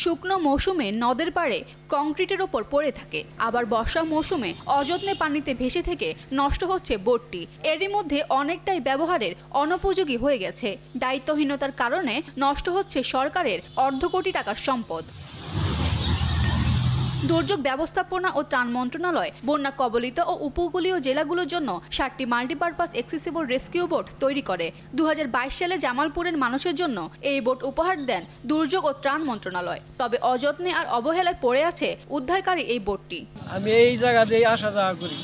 শুকনো মৌসুমে নদের পাড়ে কংক্রিটের ওপর পড়ে থাকে, আবার বর্ষা মৌসুমে অযত্নে পানিতে ভেসে থেকে নষ্ট হচ্ছে বোটটি। এরই মধ্যে অনেকটাই ব্যবহারের অনুপযোগী হয়ে গেছে। দায়িত্বহীনতার কারণে নষ্ট হচ্ছে সরকারের অর্ধ কোটি টাকার সম্পদ। দুর্যোগ ব্যবস্থাপনা ও ত্রাণ মন্ত্রণালয় বন্যা কবলিত ও উপকূলীয় জেলাগুলোর জন্য 7টি মাল্টিপারপাস অ্যাক্সেসিবল রেস্কিউ বোট তৈরি করে 2022 সালে জামালপুরের মানুষের জন্য এই বোট উপহার দেন দুর্যোগ ও ত্রাণ মন্ত্রণালয়। তবে অযত্নে আর অবহেলায় পড়ে আছে উদ্ধারকারী এই বোটটি। আমি এই জায়গাতেই আসা যাওয়া করি,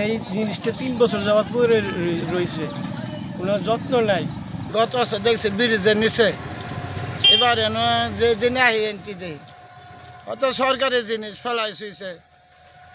এই জিনিসটা 3 বছর যাবত পড়ে রয়েছে, কোনো যত্ন নাই। গত বছর দেখছি ব্রিজের নিচে, এবার যে দিনে আহি এনটি দেয় অত সরকারের জিনিস ফেলাই শুয়েছে,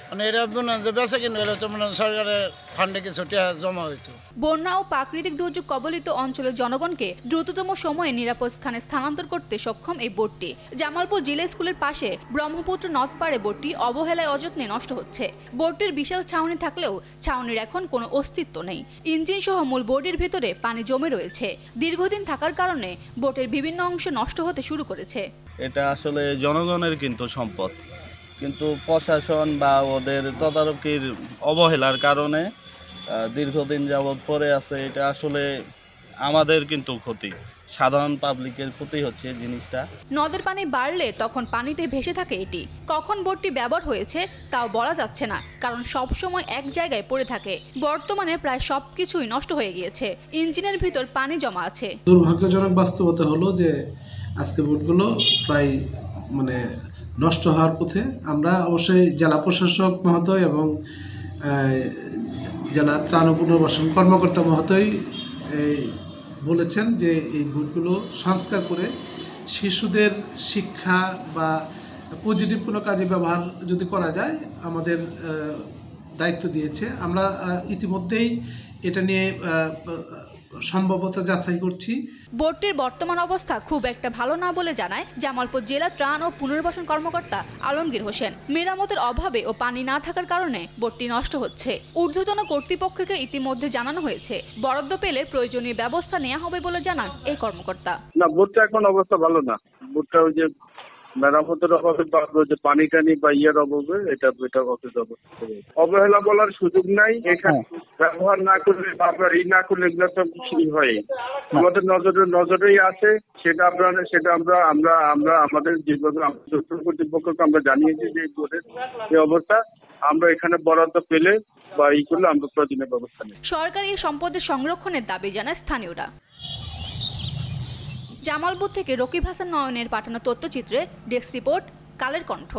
মানে এটা মনে হয় যে বেঁচে কিনে হলে তো মনে হয় সরকারের ফান্ডে কিছু টাকা জমা হইতো। বন্যা ও প্রাকৃতিক দুর্যোগ কবলিত অঞ্চলের জনগণকে দ্রুততম সময়ে নিরাপদ স্থানে স্থানান্তর করতে সক্ষম এই বোটটি। জামালপুর জিলা স্কুলের পাশে ব্রহ্মপুত্র নদ পাড়ে বোটটি অবহেলায় অযত্নে নষ্ট হচ্ছে। বোটটির বিশাল ছাউনি থাকলেও ছাউনির এখন কোনো অস্তিত্ব নেই। ইঞ্জিন সহ মূল বোটের ভেতরে পানি জমে রয়েছে। দীর্ঘদিন থাকার কারণে বোটের বিভিন্ন অংশ নষ্ট হতে শুরু করেছে। এটা আসলে জনগণের কিন্তু সম্পদ, কিন্তু প্রশাসন বা ওদের তদারকির অবহেলার কারণে দীর্ঘদিন যাবৎ পড়ে আছে। এটা আসলে আমাদের কিন্তু ক্ষতি, সাধারণ পাবলিকের ক্ষতি হচ্ছে জিনিসটা। নদের পানি বাড়লে তখন পানিতে ভেসে থাকে এটি। কখন বোটটি ব্যবহার হয়েছে তাও বলা যাচ্ছে না, কারণ সব সময় এক জায়গায় পড়ে থাকে। বর্তমানে প্রায় সবকিছুই নষ্ট হয়ে গিয়েছে, ইঞ্জিনের ভিতর পানি জমা আছে। দুর্ভাগ্যজনক বাস্তবতা হলো যে আজকে বোটগুলো প্রায় নষ্ট হওয়ার পথে। আমরা অবশ্যই জেলা প্রশাসক মহোদয় এবং জেলা ত্রাণ ও পুনর্বাসন কর্মকর্তা মহোদয় বলেছেন যে এই বোটগুলো সংস্কার করে শিশুদের শিক্ষা বা পজিটিভ কোনো কাজে ব্যবহার যদি করা যায় আমাদের দায়িত্ব দিয়েছে। আমরা ইতিমধ্যেই এটা নিয়ে সম্ভাব্যতা যাচাই করছি। বোটটির বর্তমান অবস্থা খুব একটা ভালো না বলে জানায় জামালপুর জেলা ত্রাণ ও পুনর্বাসন কর্মকর্তা আলমগীর হোসেন। মেরামতের অভাবে ও পানি না থাকার কারণে বোটটি নষ্ট হচ্ছে। ঊর্ধ্বতন কর্তৃপক্ষকে ইতিমধ্যে জানানো হয়েছে, বরাদ্দ পেলে প্রয়োজনীয় ব্যবস্থা নেওয়া হবে বলে জানান এই কর্মকর্তা। না, বোটটা এখন অবস্থা ভালো না। বোটটা ওই যে মেরামতের অভাবে বা যে পানি টানি বা ইয়ের অভাবে এটা অবহেলা বলার সুযোগ নাই। এখানে ব্যবহার না করলে বা না করলে এগুলো তো হয় আমাদের নজরেই আছে। সেটা আমরা আমাদের যেভাবে কর্তৃপক্ষকে আমরা জানিয়েছি যে বোর্ডের যে অবস্থা, আমরা এখানে বরাদ্দ পেলে বা ই করলে আমরা প্রয়োজনীয় ব্যবস্থা নেই। সরকার এই সম্পদের সংরক্ষণের দাবি জানায় স্থানীয়রা। জামালপুর থেকে রকিব হাসান নয়নের পাঠানো তথ্যচিত্রে ডেস্ক রিপোর্ট, কালের কণ্ঠ।